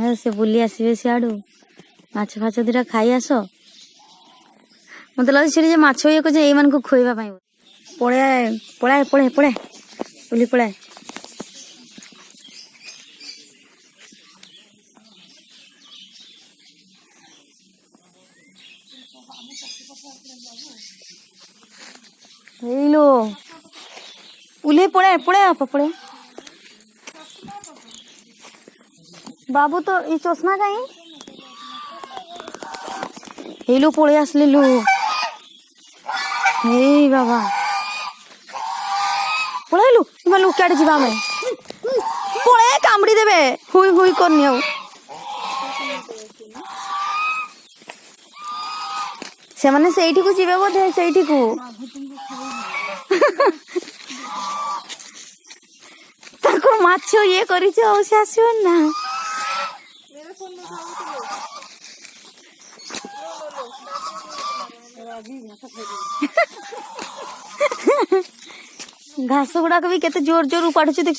से बुली आसबे सियाड़ू माछ फाछ दिटा खाई आस मत लगे से माछ ये को ये को खुएबा पड़े पड़ाए पड़े पड़े बुली पड़ाए लो उले पड़े पड़े आप पड़े बाबू तो ये चश्मा कहीं हेलो पड़े आसले लो हे बाबा पड़ेलु तुम लुक क्या जीवा में पड़े कामड़ी देबे हुई हुई करनी आउ से माने सेठी को जीवे बोधे सेठी को ताको माछ ये करी छ से आसीओ ना घास गुड़ाक भी केते जोर जोर उपाड़ुछ देख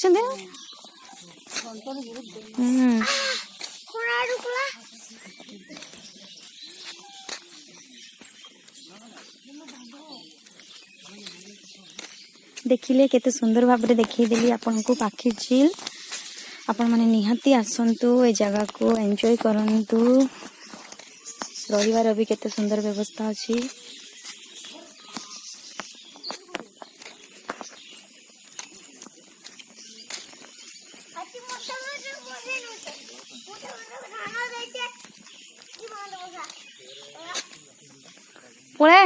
देखिले केते सुंदर भाव देखीदेली आपन को पाखी झील आपण माने निहाती आसंतु ए जगह को एंजॉय करंतु रविवार भी केते सुंदर व्यवस्था अछि पळे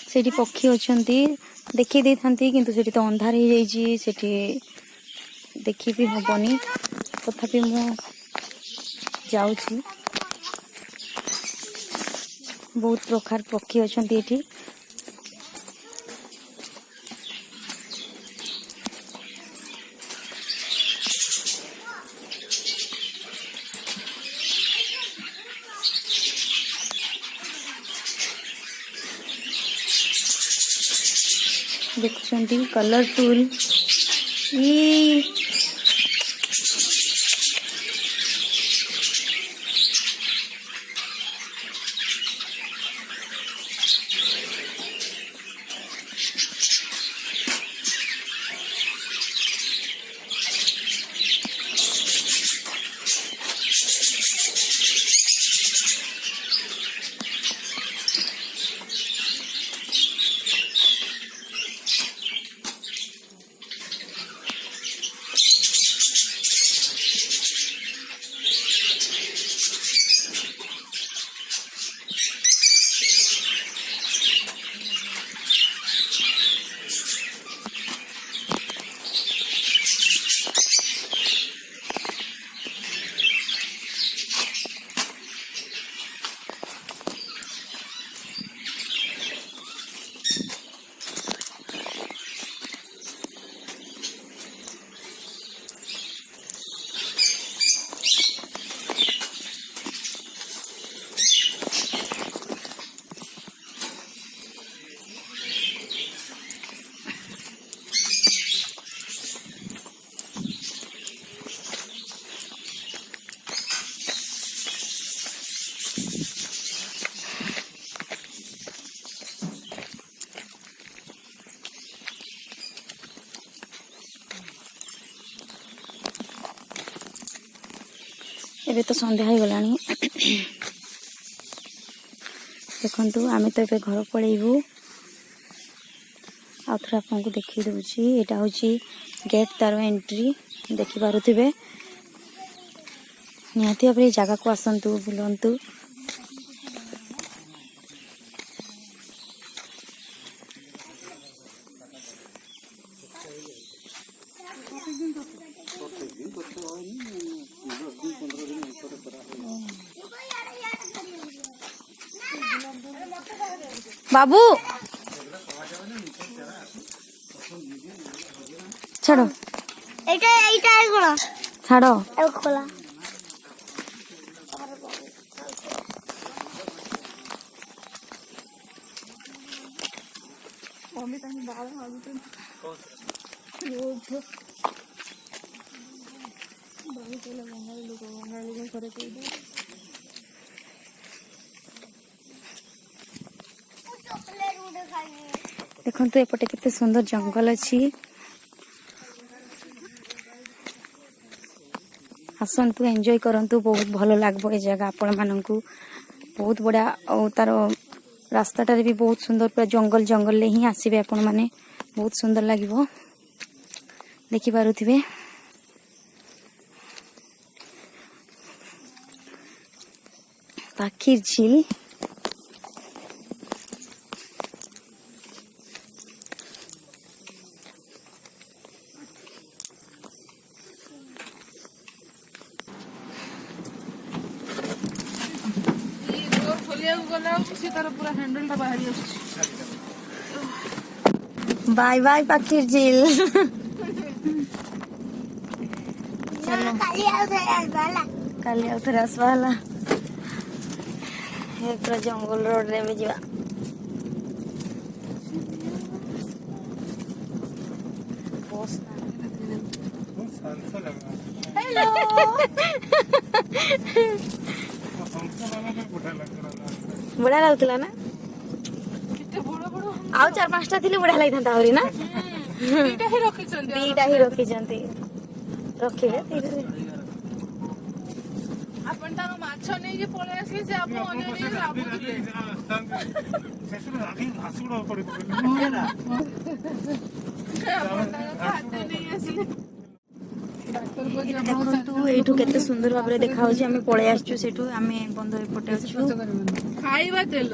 सेठी पक्षी अछंती देखि दे थांती किंतु सेठी तो अंधार हो जाई छी सेठी देखि भी हबनी तथापि मु जाऊ छी बहुत प्रकार पक्षी अछंती एठी देखुंती कलरफुल ये एबे तो संध्या हो गलानी देखंतु आमे तो एबे घर पळेइबू आथरा आपको देखि दउची एटा होची गेट तार एंट्री देखि पारुथिबे निहाती अपने जगह को आसंतु बुलंतु बाबू छाड़ो छाड़ो खोला देखंतु एपटे केते सुंदर जंगल अछि। आसंतु एंजॉय करंतु बहुत भलो लागबो ए जगह आपण माननकु बहुत बड़ा और तार रास्ताटारे भी बहुत सुंदर पूरा जंगल जंगल ले ही आसीबे आपण माने बहुत सुंदर लागिबो देखि पारुथिबे। पाखिर झील बाय बाय पाखिर झील। काली आउथरे आसवाला हे पूरा जंगल रोड रे में जीवा हेलो बड़ा लागुतला ना आउ 4-5टा थिले बड़ा लागिथांता आवरी ना दीटा ही रखिचंती रखिले आपण ताको माछ नै के पळे आसले जे आपण अन्य नै लाबुले सेसुर राखी हासुडो पड़ी ना आपण ताको खाते नै आसले देखंतु एठु केते सुंदर भाबरे देखा होछि। हमें पळे आछछु सेठु हमें बंदर एपटे अछु खाइबा तेल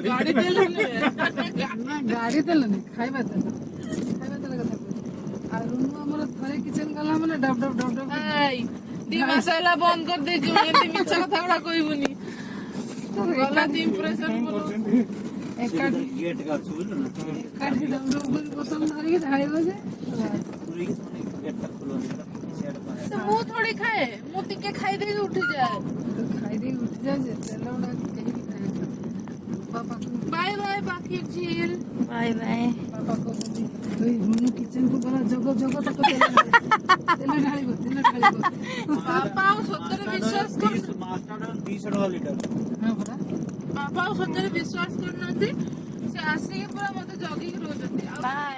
गाड़ी तेल ना गाड़ी तेल नै खाइबा तेल कथा आ रुनु हमर थरे किचन गला माने डब डब डब डब आई दी मसाला बंद कर दे जो एते मिच्छा कथा बडा कोइबुनी गलत इंप्रेशन बोलो एक गेट का सुन ना काटी डब डब बोतल धरि के खाइबा जे गेट तक खुलो तो मु थोड़ी खाए मु टिके खाई दे उठ जाए जे तेल उड़ा कहीं खाए पापा बाय बाय पाखिर झील बाय बाय पापा को रुनु किचन को बड़ा जगह जगह तक तेल ढालिबो पापा सत्तर विश्वास कर मास्टर 200 लीटर हां बड़ा पापा सत्तर विश्वास करनते से आसी के पूरा मते जगी के रोजते बाय।